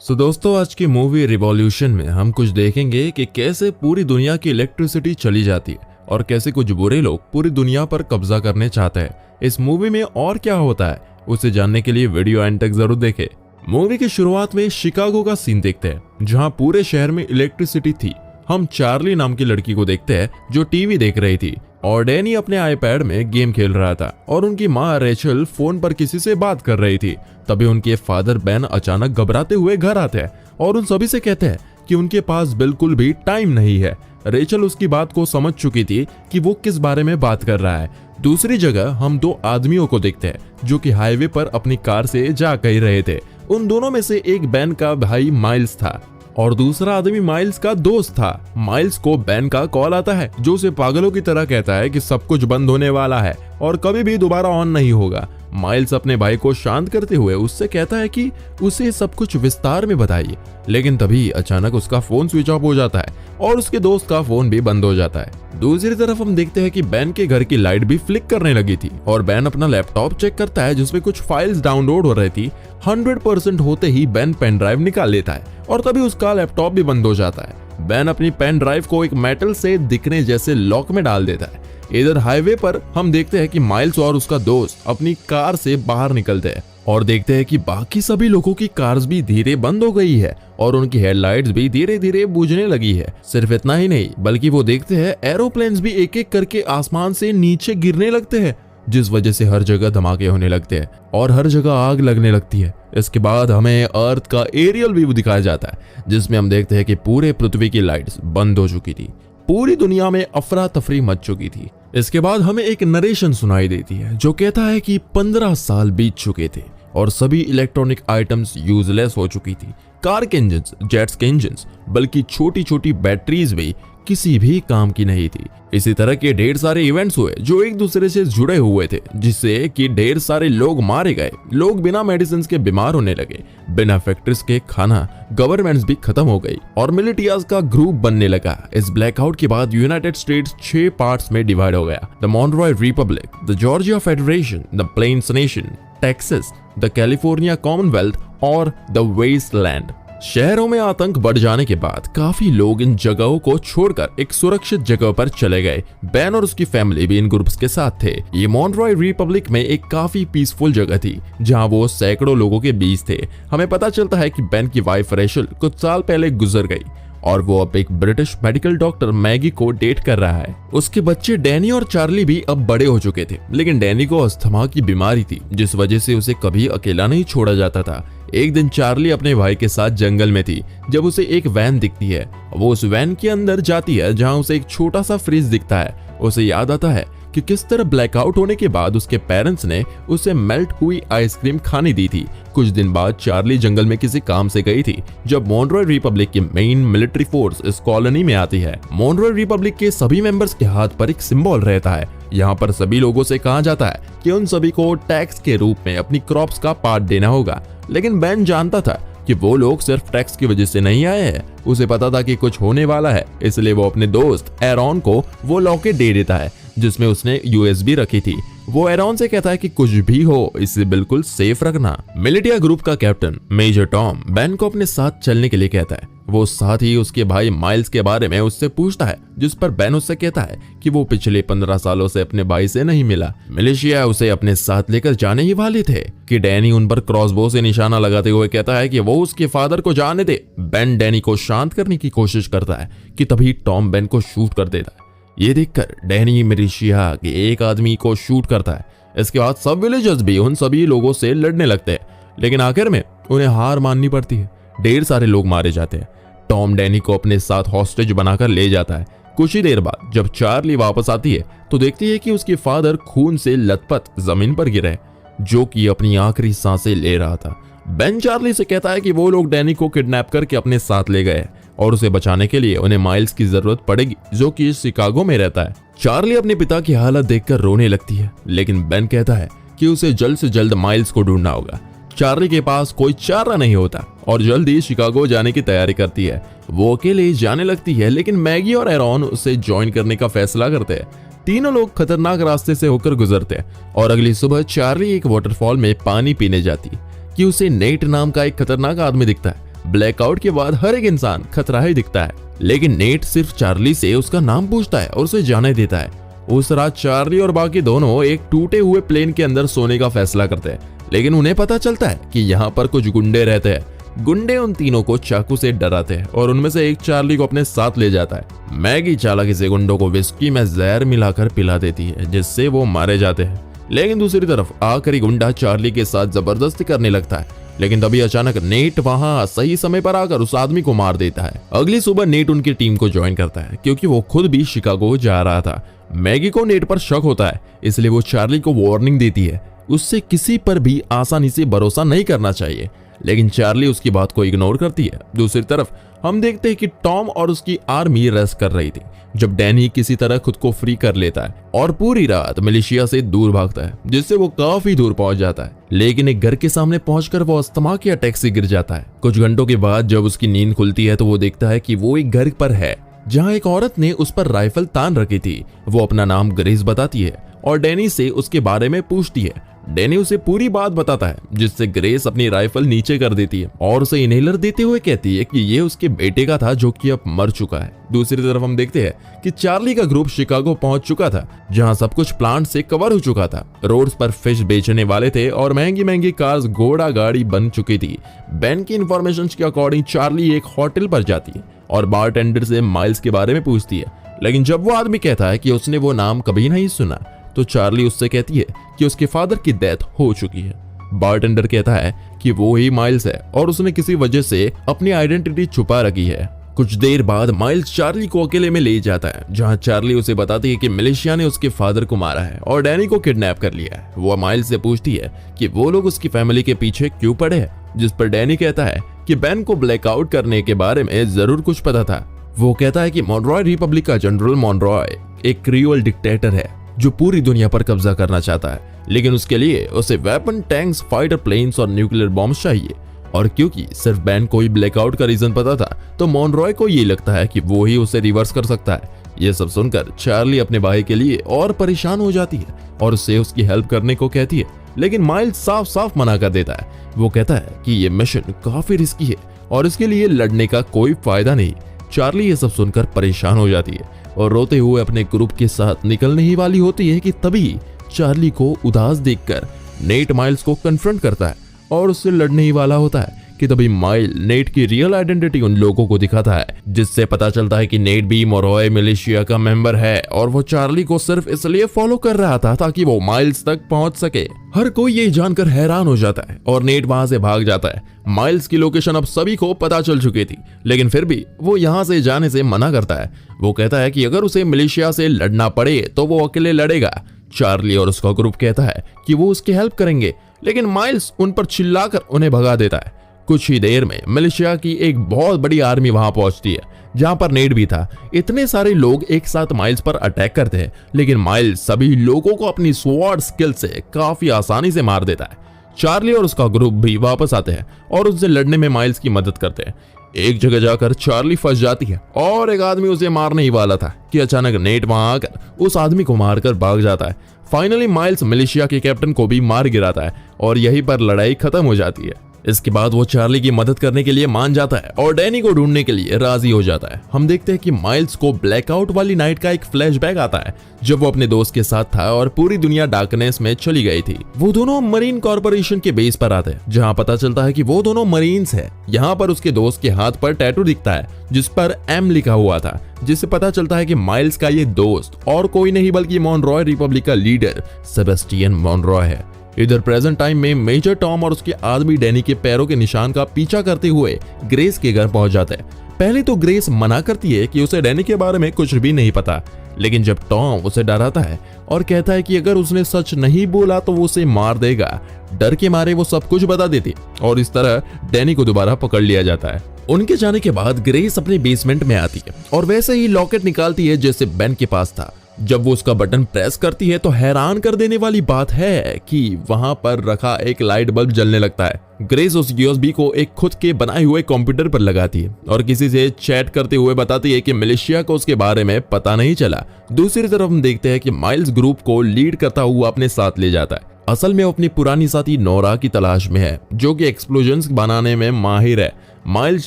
दोस्तों आज की मूवी रिवॉल्यूशन में हम कुछ देखेंगे कि कैसे पूरी दुनिया की इलेक्ट्रिसिटी चली जाती है और कैसे कुछ बुरे लोग पूरी दुनिया पर कब्जा करने चाहते हैं। इस मूवी में और क्या होता है उसे जानने के लिए वीडियो एंड तक जरूर देखें। मूवी की शुरुआत में शिकागो का सीन देखते हैं जहां पूरे शहर में इलेक्ट्रिसिटी थी। हम चार्ली नाम की लड़की को देखते हैं जो टीवी देख रही थी और डैनी अपने आईपैड में गेम खेल रहा था और उनकी माँ रेचल फोन पर किसी से बात कर रही थी। तभी उनके फादर बेन अचानक घबराते हुए घर आते हैं और उन सभी से कहते हैं कि उनके पास बिल्कुल भी टाइम नहीं है। रेचल उसकी बात को समझ चुकी थी कि वो किस बारे में बात कर रहा है। दूसरी जगह हम दो आदमियों को देखते हैं जो कि हाईवे पर अपनी कार से जा कह रहे थे। उन दोनों में से एक बेन का भाई माइल्स था और दूसरा आदमी माइल्स का दोस्त था। माइल्स को बेन का कॉल आता है जो उसे पागलों की तरह कहता है कि सब कुछ बंद होने वाला है और कभी भी दोबारा ऑन नहीं होगा। माइल्स अपने भाई को शांत करते हुए उससे कहता है कि उसे सब कुछ विस्तार में बताइए, लेकिन तभी अचानक उसका फोन स्विच ऑफ हो जाता है और उसके दोस्त का फोन भी बंद हो जाता है। दूसरी तरफ हम देखते हैं कि बेन के घर की लाइट भी फ्लिक करने लगी थी और बेन अपना लैपटॉप चेक करता है जिसमें कुछ फाइल्स डाउनलोड हो रही थी। 100% होते ही बेन पेन ड्राइव निकाल लेता है और तभी उसका लैपटॉप भी बंद हो जाता है। बेन अपनी पेन ड्राइव को एक मेटल से दिखने जैसे लॉक में डाल देता है। इधर हाईवे पर हम देखते हैं कि माइल्स और उसका दोस्त अपनी कार से बाहर निकलते हैं और देखते हैं कि बाकी सभी लोगों की कार्स भी धीरे बंद हो गई है और उनकी हेडलाइट्स भी धीरे धीरे बुझने लगी है। सिर्फ इतना ही नहीं बल्कि वो देखते हैं एरोप्लेन्स भी एक एक करके आसमान से नीचे गिरने लगते हैं, जिस वजह से हर जगह धमाके होने लगते हैं और हर जगह आग लगने लगती है। इसके बाद हमें अर्थ का एरियल व्यू दिखाया जाता है जिसमें हम देखते हैं कि पूरे पृथ्वी की लाइट्स बंद हो चुकी थी। पूरी दुनिया में अफरा तफरी मच चुकी थी। इसके बाद हमें एक नरेशन सुनाई देती है जो कहता है कि 15 साल बीत चुके थे और सभी इलेक्ट्रॉनिक आइटम्स यूजलेस हो चुकी थी। कार के इंजन्स, जेट्स के इंजन्स, बल्कि छोटी छोटी बैटरीज भी किसी भी काम की नहीं थी। इसी तरह के ढेर सारे इवेंट्स हुए जो एक दूसरे से जुड़े हुए थे, जिससे कि ढेर सारे लोग मारे गए, लोग बिना मेडिसिन के बीमार होने लगे, बिना फैक्ट्रीज के खाना, गवर्नमेंट्स भी खत्म हो गई और मिलिटियाज का ग्रुप बनने लगा। इस ब्लैकआउट के बाद यूनाइटेड स्टेट्स 6 पार्ट्स में डिवाइड हो गया। The Montroy Republic, the Georgia Federation, the Plains Nation, Texas, the California Commonwealth और द वेस्टलैंड। शहरों में आतंक बढ़ जाने के बाद काफी लोग इन जगहों को छोड़कर एक सुरक्षित जगह पर चले गए। बेन और उसकी फैमिली भी इन ग्रुप्स के साथ थे। ये मॉन्ट्रॉय रिपब्लिक में एक काफी पीसफुल जगह थी जहां वो सैकड़ों लोगों के बीच थे। हमें पता चलता है कि बेन की वाइफ रेचल कुछ साल पहले गुजर गई और वो अब एक ब्रिटिश मेडिकल डॉक्टर मैगी को डेट कर रहा है। उसके बच्चे डैनी और चार्ली भी अब बड़े हो चुके थे, लेकिन डैनी को अस्थमा की बीमारी थी जिस वजह से उसे कभी अकेला नहीं छोड़ा जाता था। एक दिन चार्ली अपने भाई के साथ जंगल में थी जब उसे एक वैन दिखती है। वो उस वैन के अंदर जाती है जहां उसे एक छोटा सा फ्रिज दिखता है। उसे याद आता है कि किस तरह ब्लैकआउट होने के बाद उसके पेरेंट्स ने उसे मेल्ट हुई आइसक्रीम खाने दी थी। कुछ दिन बाद चार्ली जंगल में किसी काम से गई थी जब मॉन्ट्रॉय रिपब्लिक की मेन मिलिट्री फोर्स इस कॉलोनी में आती है। मॉन्ट्रॉय रिपब्लिक के सभी मेंबर्स के हाथ पर एक सिंबल रहता है। यहाँ पर सभी लोगों से कहा जाता है कि उन सभी को टैक्स के रूप में अपनी क्रॉप्स का पार्ट देना होगा, लेकिन बेन जानता था कि वो लोग सिर्फ टैक्स की वजह से नहीं आए हैं। उसे पता था कि कुछ होने वाला है, इसलिए वो अपने दोस्त एरॉन को वो लॉकेट दे देता है जिसमें उसने यूएसबी रखी थी। वो एरॉन से कहता है कि कुछ भी हो इसे बिल्कुल सेफ रखना। मिलिटिया ग्रुप का कैप्टन मेजर टॉम बेन को अपने साथ चलने के लिए कहता है। वो साथ ही उसके भाई माइल्स के बारे में उससे पूछता है, जिस पर बेन उससे कहता है कि वो पिछले 15 सालों से अपने भाई से नहीं मिला। मिलिशिया उसे अपने साथ लेकर जाने ही वाले थे कि डैनी उन पर क्रॉसबो से निशाना लगाते हुए कहता है कि वो उसके फादर को जाने दे। बेन डैनी को शांत करने की कोशिश करता है कि तभी टॉम बेन को शूट कर देता है। ये देखकर डैनी मिलिशिया के एक आदमी को शूट करता है। इसके बाद सब विलेजर्स भी उन सभी लोगों से लड़ने लगते हैं, लेकिन आखिर में उन्हें हार माननी पड़ती है। ढेर सारे लोग मारे जाते हैं। टॉम डैनी को अपने साथ हॉस्टेज बनाकर ले जाता है। कुछ ही देर बाद जब चार्ली वापस आती है तो देखती है कि उसके फादर खून से लथपथ जमीन पर गिरे, जो कि अपनी आखिरी सांसें ले रहा था। बेन चार्ली से कहता है कि वो लोग डैनी को किडनैप करके अपने साथ ले गए और उसे बचाने के लिए उन्हें माइल्स की जरूरत पड़ेगी जो कि शिकागो में रहता है। चार्ली अपने पिता की हालत देखकर रोने लगती है, लेकिन बेन कहता है कि उसे जल्द से जल्द माइल्स को ढूंढना होगा। चार्ली के पास कोई चारा नहीं होता और जल्द ही शिकागो जाने की तैयारी करती है। वो अकेले जाने लगती है, लेकिन मैगी और एरॉन उसे ज्वाइन करने का फैसला करते हैं। तीनों लोग खतरनाक रास्ते से होकर गुजरते हैं और अगली सुबह चार्ली एक वाटरफॉल में पानी पीने जाती है कि उसे नेट नाम का एक खतरनाक आदमी दिखता है ब्लैकआउट के बाद हर एक इंसान खतरा ही दिखता है, लेकिन नेट सिर्फ चार्ली से उसका नाम पूछता है और उसे जाने देता है। उस रात चार्ली और बाकी दोनों एक टूटे हुए प्लेन के अंदर सोने का फैसला करते हैं, लेकिन उन्हें पता चलता है कि यहाँ पर कुछ गुंडे रहते हैं। गुंडे उन तीनों को चाकू से डराते हैं और उनमें से एक चार्ली को अपने साथ ले जाता है। मैगी चालाकी से गुंडों को विस्की में जहर मिलाकर पिला देती है, जिससे वो मारे जाते हैं। लेकिन दूसरी तरफ आखिरी गुंडा चार्ली के साथ जबरदस्ती करने लगता है, लेकिन तभी अचानक नेट वहां सही समय पर आकर उस आदमी को मार देता है। अगली सुबह नेट उनकी टीम को ज्वाइन करता है, क्योंकि वो खुद भी शिकागो जा रहा था। मैगी को नेट पर शक होता है, इसलिए वो चार्ली को वार्निंग देती है उससे किसी पर भी आसानी से भरोसा नहीं करना चाहिए, लेकिन चार्ली उसकी बात को इग्नोर करती है। दूसरी तरफ हम देखते हैं कि टॉम और उसकी आर्मी रेस्ट कर रही थी, जब डैनी किसी तरह खुद को फ्री कर लेता है और पूरी रात मिलिशिया से दूर भागता है, जिससे वो काफी दूर पहुंच जाता है। लेकिन एक घर के सामने पहुंचकर वो अस्थमा के अटैक से गिर जाता है। कुछ घंटों के बाद जब उसकी नींद खुलती है तो वो देखता है कि वो एक घर पर है जहां एक औरत ने उस पर राइफल तान रखी थी। वो अपना नाम ग्रेस बताती है और डैनी से उसके बारे में पूछती है। डैनी उसे पूरी बात बताता है, जिससे ग्रेस अपनी राइफल नीचे कर देती है और उसे इनहेलर देते हुए कहती है कि ये उसके बेटे का था जो कि अब मर चुका है। दूसरी तरफ हम देखते हैं कि चार्ली का ग्रुप शिकागो पहुंच चुका था, जहां सब कुछ प्लांट से कवर हो चुका था। रोड्स पर फिश बेचने वाले थे और महंगी महंगी कार्स घोड़ा गाड़ी बन चुकी थी। बेन की इंफॉर्मेशन के अकॉर्डिंग चार्ली एक होटल पर जाती है और बारटेंडर से माइल्स के बारे में पूछती है, लेकिन जब वो आदमी कहता है कि उसने वो नाम कभी नहीं सुना, तो चार्ली उससे कहती है कि उसके फादर की डेथ हो चुकी है। बारटेंडर कहता है कि वो ही माइल्स है और उसने किसी वजह से अपनी आइडेंटिटी छुपा रखी है। कुछ देर बाद माइल्स चार्ली को अकेले में ले जाता है, जहां चार्ली उसे बताती है कि मिलिशिया ने उसके फादर को मारा है और डैनी को किडनैप कर लिया है। वो माइल्स से पूछती है कि वो लोग उसकी फैमिली के पीछे क्यों पड़े हैं, जिस पर डैनी कहता है कि बेन को ब्लैकआउट करने के बारे में जरूर कुछ पता था। वो कहता है कि मॉनरॉय रिपब्लिक का जनरल मॉनरॉय एक क्रियोल डिक्टेटर है जो पूरी दुनिया पर कब्जा करना चाहता है, लेकिन उसके लिए उसे वेपन, टैंक्स, फाइटर प्लेन्स और न्यूक्लियर बॉम्ब्स चाहिए। और क्योंकि सिर्फ बैन को ही ब्लैकआउट का रीजन पता था, तो मॉनरॉय को ये लगता है कि वो ही उसे रिवर्स कर सकता है। ये सब सुनकर चार्ली अपने भाई के लिए और परेशान हो जाती है और उसे उसकी हेल्प करने को कहती है, लेकिन माइल्स साफ साफ मना कर देता है। वो कहता है कि ये मिशन काफी रिस्की है और इसके लिए लड़ने का कोई फायदा नहीं। चार्ली ये सब सुनकर परेशान हो जाती है और रोते हुए अपने ग्रुप के साथ निकलने ही वाली होती है कि तभी चार्ली को उदास देखकर नेट माइल्स को कन्फ्रंट करता है और उससे लड़ने ही वाला होता है कि तभी माइल नेट की रियल आइडेंटिटी उन लोगों को दिखाता है, जिससे पता चलता है कि नेट भी मोरॉय मिलिशिया का मेंबर है और वो चार्ली को सिर्फ इसलिए फॉलो कर रहा था ताकि वो माइल्स तक पहुंच सके। हर कोई ये जानकर हैरान हो जाता है और नेट वहां से भाग जाता है। माइल्स की लोकेशन अब सभी को पता चल चुकी थी, लेकिन फिर भी वो यहाँ से जाने से मना करता है। वो कहता है कि अगर उसे मिलिशिया से लड़ना पड़े तो वो अकेले लड़ेगा। चार्ली और उसका ग्रुप कहता है कि वो उसकी हेल्प करेंगे, लेकिन माइल्स उन पर चिल्लाकर उन्हें भगा देता है। कुछ ही देर में मिलिशिया की एक बहुत बड़ी आर्मी वहां पहुंचती है, जहां पर नेट भी था। इतने सारे लोग एक साथ माइल्स पर अटैक करते हैं, लेकिन माइल्स सभी लोगों को अपनी स्वॉर्ड स्किल से काफी आसानी से मार देता है। चार्ली और उसका ग्रुप भी वापस आते हैं और उससे लड़ने में माइल्स की मदद करते हैं। एक जगह जाकर चार्ली फंस जाती है और एक आदमी उसे मारने ही वाला था कि अचानक नेट वहां आकर उस आदमी को मारकर भाग जाता है। फाइनली माइल्स मिलिशिया के कैप्टन को भी मार गिराता है और यहीं पर लड़ाई खत्म हो जाती है। इसके बाद वो चार्ली की मदद करने के लिए मान जाता है और डैनी को ढूंढने के लिए राजी हो जाता है। हम देखते हैं कि माइल्स को ब्लैकआउट वाली नाइट का एक फ्लैशबैक आता है, जब वो अपने दोस्त के साथ था और पूरी दुनिया डार्कनेस में चली गई थी। वो दोनों मरीन कॉर्पोरेशन के बेस पर आते हैं, जहां पता चलता है कि वो दोनों मरीन्स हैं। यहाँ पर उसके दोस्त के हाथ पर टैटू दिखता है जिस पर एम लिखा हुआ था, जिससे पता चलता है कि माइल्स का ये दोस्त और कोई नहीं बल्कि मॉनरॉय रिपब्लिक का लीडर सेबेस्टियन मॉनरॉय है। इधर प्रेजेंट टाइम में मेजर टॉम और उसके आदमी डैनी के पैरों के निशान का पीछा करते हुए ग्रेस के घर पहुंच जाते हैं। पहले तो ग्रेस मना करती है कि उसे डैनी के बारे में कुछ भी नहीं पता, लेकिन जब टॉम उसे डराता है और कहता है कि अगर उसने सच नहीं बोला तो वो उसे मार देगा, डर के मारे वो सब कुछ बता देती और इस तरह डैनी को दोबारा पकड़ लिया जाता है। उनके जाने के बाद ग्रेस अपने बेसमेंट में आती है और वैसे ही लॉकेट निकालती है जैसे बेन के पास था। जब वो उसका बटन प्रेस करती है तो हैरान कर देने वाली बात है कि वहां पर रखा एक लाइट बल्ब जलने लगता है। ग्रेस उस यूएसबी को एक खुद के बनाए हुए कंप्यूटर पर लगाती है और किसी से चैट करते हुए बताती है कि मिलिशिया को उसके बारे में पता नहीं चला। दूसरी तरफ हम देखते हैं कि माइल्स ग्रुप को लीड करता हुआ अपने साथ ले जाता है। असल में वो अपनी पुरानी साथी नोरा की तलाश में है, जो कि एक्सप्लोजन्स बनाने में माहिर है। माइल्स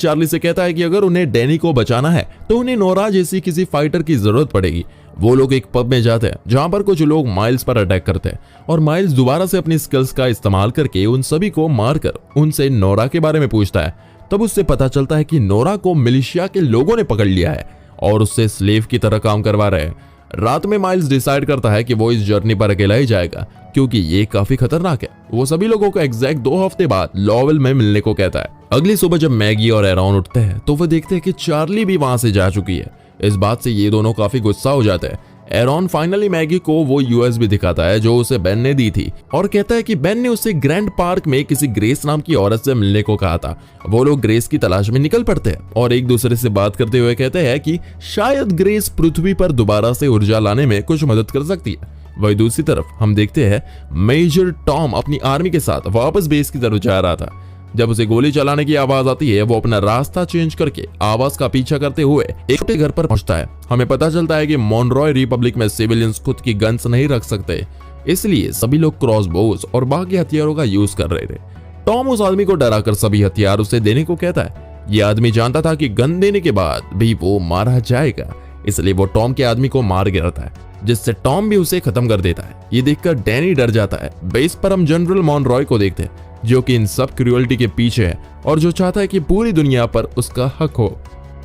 चार्ली से कहता है कि अगर उन्हें डैनी को बचाना है तो उन्हें नोरा जैसी किसी फाइटर की जरूरत पड़ेगी। वो लोग एक पब में जाते हैं जहां पर कुछ लोग माइल्स पर अटैक करते हैं और माइल्स दोबारा से अपनी स्किल्स का इस्तेमाल करके उन सभी को मारकर उनसे नोरा के बारे में पूछता है। तब उससे पता चलता है कि नोरा को मिलिशिया के लोगों ने पकड़ लिया है और उससे स्लेव की तरह काम करवा रहे हैं। रात में माइल्स डिसाइड करता है कि वो इस जर्नी पर अकेला ही जाएगा क्योंकि ये काफी खतरनाक है। वो सभी लोगों को एग्जैक्ट 2 हफ्ते बाद लॉवेल में मिलने को कहता है। अगली सुबह जब मैगी और एरॉन उठते हैं तो वो देखते हैं कि चार्ली भी वहां से जा चुकी है। इस बात से ये दोनों काफी गुस्सा हो जाते हैं। एरॉन फाइनली मैगी को वो यूएसबी दिखाता है जो उसे बेन ने दी थी और कहता है कि बेन ने उसे ग्रैंड पार्क में किसी ग्रेस नाम की औरत से मिलने को कहा था। वो लोग ग्रेस की तलाश में निकल पड़ते हैं और एक दूसरे से बात करते हुए कहते हैं कि शायद ग्रेस पृथ्वी पर दोबारा से ऊर्जा लाने में कुछ मदद कर सकती है। वही दूसरी तरफ हम देखते हैं मेजर टॉम अपनी आर्मी के साथ वापस बेस की तरफ जा रहा था। जब उसे गोली चलाने की आवाज आती है वो अपना रास्ता चेंज करके आवाज का पीछा करते हुए एक छोटे घर पर पहुंचता है। हमें पता चलता है कि मॉनरॉय रिपब्लिक में सिविलियंस खुद की गन्स नहीं रख सकते, इसलिए सभी लोग क्रॉस बोज और बाकी हथियारों का यूज कर रहे थे। टॉम उस आदमी को डराकर सभी हथियार उसे देने को कहता है। ये आदमी जानता था कि गन देने के बाद भी वो मारा जाएगा, इसलिए वो टॉम के आदमी को मार गिराता है, जिससे टॉम भी उसे खत्म कर देता है। ये देखकर डैनी डर जाता है। बेस पर हम जनरल मॉनरॉय को देखते हैं जो कि इन सब क्रूअल्टी के पीछे है और जो चाहता है कि पूरी दुनिया पर उसका हक हो।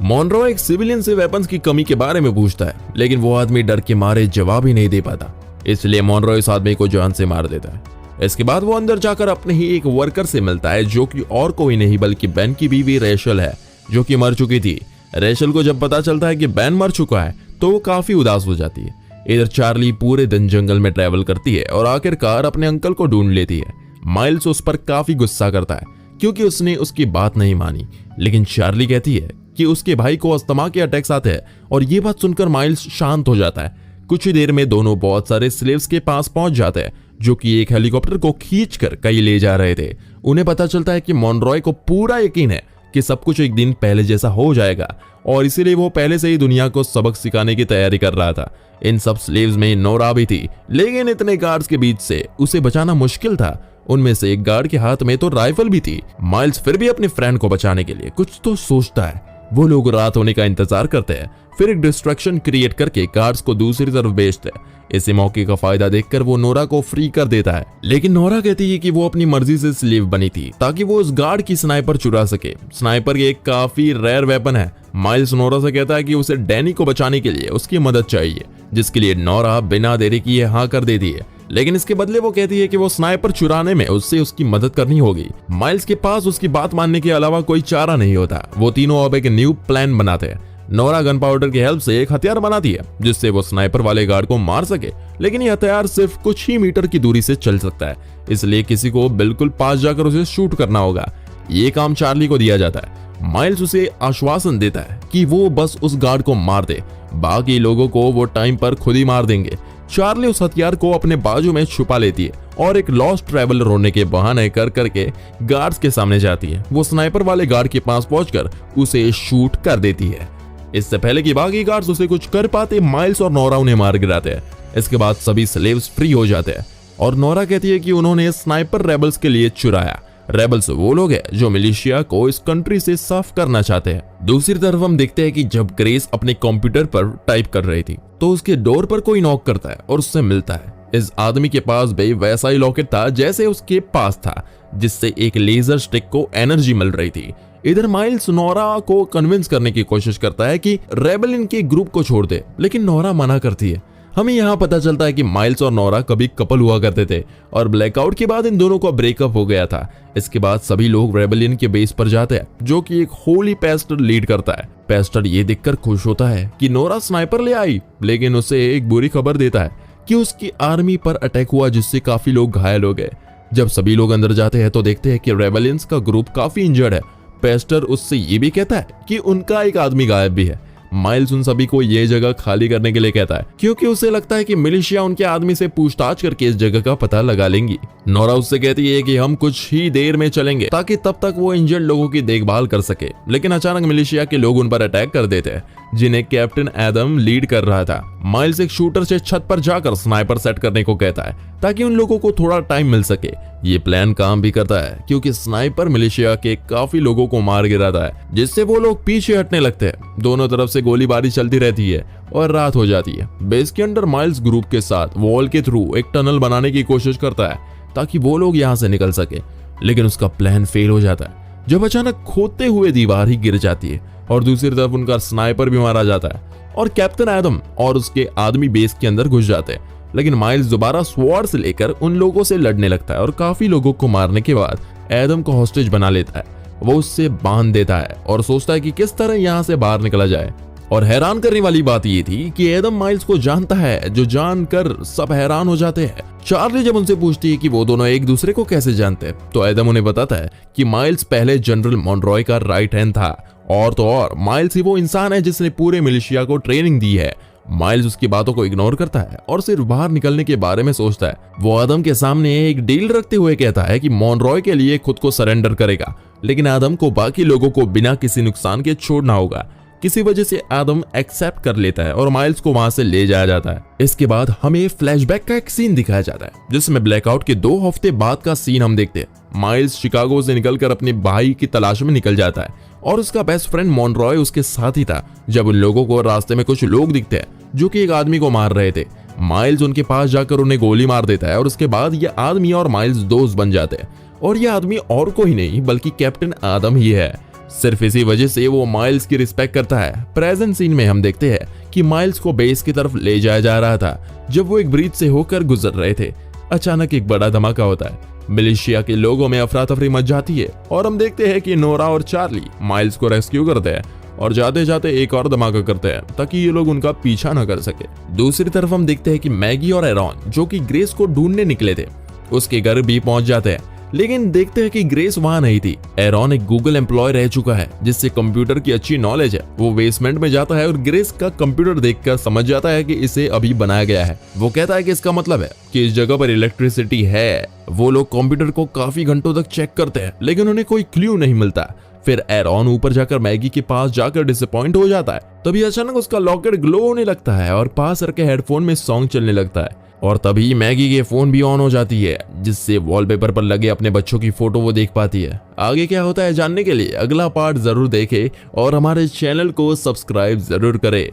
मॉनरॉय एक सिविलियन से वेपन्स की कमी के बारे में पूछता है, लेकिन वो आदमी डर के मारे जवाब ही नहीं दे पाता, इसलिए मॉनरॉय इस आदमी को जान से मार देता है। इसके बाद वो अंदर जाकर अपने ही एक वर्कर से मिलता है जो कि और कोई नहीं बल्कि बेन की बीवी रेशल है जो कि मर चुकी थी। रेशल को जब पता चलता है कि बेन मर चुका है तो वो काफी उदास हो जाती है। इधर चार्ली पूरे दिन जंगल में ट्रैवल करती है और आखिरकार अपने अंकल को ढूंढ लेती है। माइल्स उस पर काफी गुस्सा करता है क्योंकि उसने उसकी बात नहीं मानी, लेकिन चार्ली कहती है कि उसके भाई को अस्थमा के अटैक्स आते हैं और ये बात सुनकर माइल्स शांत हो जाता है। कुछ ही देर में दोनों बहुत सारे स्लेव्स के पास पहुंच जाते हैं जो कि एक हेलीकॉप्टर को खींचकर कहीं ले जा रहे थे। उन्हें पता चलता है कि मॉनरॉय को पूरा यकीन है कि सब कुछ एक दिन पहले जैसा हो जाएगा और इसीलिए वो पहले से ही दुनिया को सबक सिखाने की तैयारी कर रहा था। इन सब स्लेव्स में नोरा भी थी, लेकिन इतने गार्ड्स के बीच से उसे बचाना मुश्किल था। उनमें से एक गार्ड के हाथ में तो राइफल भी थी। माइल्स फिर भी अपने फ्रेंड को बचाने के लिए कुछ तो सोचता है। वो लोग रात होने का इंतजार करते हैं, फिर एक डिस्ट्रैक्शन क्रिएट करके गार्ड्स को दूसरी तरफ भेजते हैं। इसी मौके का फायदा देखकर वो नोरा को फ्री कर देता है, लेकिन नोरा कहती है कि वो अपनी मर्जी से स्लेव बनी थी ताकि वो उस गार्ड की स्नाइपर चुरा सके। स्नाइपर एक काफी रेयर वेपन है। माइल्स नोरा से कहता है कि उसे डैनी को बचाने के लिए उसकी मदद चाहिए, जिसके लिए नोरा बिना देरी किए हाँ कर देती है, लेकिन इसके बदले वो कहती है कि वो स्नाइपर चुराने में उससे उसकी मदद करनी होगी। माइल्स के पास उसकी बात मानने के अलावा कोई चारा नहीं होता। वो तीनों अब एक न्यू प्लान बनाते हैं। नोरा गन पाउडर की हेल्प से एक हथियार बनाती है जिससे वो स्नाइपर वाले गार्ड को मार सके, लेकिन ये हथियार सिर्फ कुछ ही मीटर की दूरी से चल सकता है, इसलिए किसी को बिल्कुल पास जाकर उसे शूट करना होगा। ये काम चार्ली को दिया जाता है। माइल्स उसे आश्वासन देता है कि वो बस उस गार्ड को मार दे, बाकी लोगों को वो टाइम पर खुद ही मार देंगे। चार्ली उस हथियार को अपने बाजू में छुपा लेती है और एक लॉस्ट ट्रैवलर होने के बहाने कर करके गार्ड्स के सामने जाती है। वो स्नाइपर वाले गार्ड के पास पहुंचकर उसे शूट कर देती है। इससे पहले कि बाकी गार्ड्स उसे कुछ कर पाते, माइल्स और नोरा उन्हें मार गिराते हैं। इसके बाद सभी स्लेव्स फ्री हो जाते हैं और नोरा कहती है कि उन्होंने स्नाइपर रेबल्स के लिए चुराया। रेबल्स वो लोग हैं जो मिलिशिया को इस कंट्री से साफ करना चाहते हैं। दूसरी तरफ हम देखते हैं कि जब ग्रेस अपने कंप्यूटर पर टाइप कर रही थी तो उसके डोर पर कोई नॉक करता है और उससे मिलता है। इस आदमी के पास भी वैसा ही लॉकेट था जैसे उसके पास था, जिससे एक लेजर स्टिक को एनर्जी मिल रही थी। इधर माइल्स नोरा को कन्विंस करने की कोशिश करता है कि रेबेलियन के ग्रुप को छोड़ दे, लेकिन नोरा मना करती है। हमें यहाँ पता चलता है कि माइल्स और नोरा कभी कपल हुआ करते थे और ब्लैकआउट के बाद इन दोनों का ब्रेकअप हो गया था। इसके बाद सभी लोग रेबेलियन के बेस पर जाते हैं जो कि एक होली पेस्टर लीड करता है। पेस्टर ये देखकर खुश होता है कि नोरा स्नाइपर ले आई, लेकिन उसे एक बुरी खबर देता है कि उसकी आर्मी पर अटैक हुआ जिससे काफी लोग घायल हो गए। जब सभी लोग अंदर जाते हैं तो देखते हैं कि रेबेलियंस का ग्रुप काफी इंजर्ड है। पेस्टर उससे ये भी कहता है कि उनका एक आदमी गायब भी है। माइल्स उन सभी को ये जगह खाली करने के लिए कहता है क्योंकि उसे लगता है कि मिलिशिया उनके आदमी से पूछताछ करके इस जगह का पता लगा लेंगी। नोरा उससे कहती है कि हम कुछ ही देर में चलेंगे ताकि तब तक वो इंजर्ड लोगों की देखभाल कर सके, लेकिन अचानक मिलिशिया के लोग उन पर अटैक कर देते हैं। जिन्हें कैप्टन एडम लीड कर रहा था। माइल्स एक शूटर से छत पर जाकर स्नाइपर सेट करने को कहता है ताकि उन लोगों को थोड़ा टाइम मिल सके। ये प्लान काम भी करता है क्योंकि स्नाइपर मिलिशिया के काफी लोगों को मार गिराता है, जिससे वो लोग पीछे हटने लगते हैं। दोनों तरफ से गोलीबारी चलती रहती है और रात हो जाती है। बेस के अंदर माइल्स ग्रुप के साथ वॉल के थ्रू एक टनल बनाने की कोशिश करता है ताकि वो लोग यहाँ से निकल सके, लेकिन उसका प्लान फेल हो जाता है जब अचानक खोदते हुए दीवार ही गिर जाती है और दूसरी तरफ उनका स्नाइपर भी मारा जाता है और कैप्टन एडम और उसके आदमी बेस के अंदर घुस जाते हैं। लेकिन माइल्स दोबारा स्वॉर्ड लेकर उन लोगों से लड़ने लगता है और काफी लोगों को मारने के बाद एडम को हॉस्टेज बना लेता है। वो उससे बांध देता है और सोचता है कि किस तरह यहाँ से बाहर निकला जाए। और हैरान करने वाली बात ये थी कि एडम माइल्स को जानता है, जो जानकर सब हैरान हो जाते हैं। चार्ली जब उनसे पूछती है कि वो दोनों एक दूसरे को कैसे जानते हैं, तो एडम उन्हें बताता है कि माइल्स पहले जनरल मॉनरॉय का राइट हैंड था, और तो और माइल्स ही वो इंसान है जिसने पूरे मिलिशिया को ट्रेनिंग दी है। माइल्स उसकी बातों को इग्नोर करता है और सिर्फ बाहर निकलने के बारे में सोचता है। वो एडम के सामने एक डील रखते हुए कहता है कि मॉनरॉय के लिए खुद को सरेंडर करेगा, लेकिन एडम को बाकी लोगों को बिना किसी नुकसान के छोड़ना होगा। किसी वजह से एडम एक्सेप्ट कर लेता है और माइल्स को वहां से ले जाया जाता है। इसके बाद हमें फ्लैशबैक का एक सीन दिखाया जाता है जिसमें ब्लैकआउट के 2 हफ्ते बाद का सीन हम देखते हैं। माइल्स शिकागो से निकलकर अपने भाई की तलाश में निकल जाता है और उसका बेस्ट फ्रेंड मॉनरॉय उसके साथ ही था जब उन लोगों को रास्ते में कुछ लोग दिखते हैं जो कि एक आदमी को मार रहे थे। माइल्स उनके पास जाकर उन्हें गोली मार देता है और उसके बाद ये आदमी और माइल्स दोस्त बन जाते हैं। और ये आदमी और कोई नहीं बल्कि कैप्टन एडम ही है। सिर्फ इसी वजह से वो माइल्स की रिस्पेक्ट करता है। प्रेजेंट सीन में हम देखते हैं कि माइल्स को बेस की तरफ ले जाया जा रहा था। जब वो एक ब्रिज से होकर गुजर रहे थे, अचानक एक बड़ा धमाका होता है। मिलिशिया के लोगों में अफरा तफरी मच जाती है और हम देखते हैं कि नोरा और चार्ली माइल्स को रेस्क्यू करते हैं और जाते जाते एक और धमाका करते हैं ताकि ये लोग उनका पीछा न कर सके। दूसरी तरफ हम देखते हैं कि मैगी और एरॉन, जो कि ग्रेस को ढूंढने निकले थे, उसके घर भी पहुंच जाते हैं, लेकिन देखते हैं कि ग्रेस वहां नहीं थी। एरॉन एक गूगल एम्प्लॉय रह चुका है जिससे कंप्यूटर की अच्छी नॉलेज है। वो बेसमेंट में जाता है और ग्रेस का कंप्यूटर देखकर समझ जाता है कि इसे अभी बनाया गया है। वो कहता है कि इसका मतलब है कि इस जगह पर इलेक्ट्रिसिटी है। वो लोग कंप्यूटर को काफी घंटों तक चेक करते हैं लेकिन उन्हें कोई क्लू नहीं मिलता। फिर एरॉन ऊपर जाकर मैगी के पास जाकर डिसअपॉइंट हो जाता है। तभी अचानक उसका लॉकेट ग्लो होने लगता है और पास रखे हेडफोन में सॉन्ग चलने लगता है और तभी मैगी के फोन भी ऑन हो जाती है, जिससे वॉलपेपर पर लगे अपने बच्चों की फोटो वो देख पाती है। आगे क्या होता है जानने के लिए अगला पार्ट जरूर देखें और हमारे चैनल को सब्सक्राइब जरूर करें।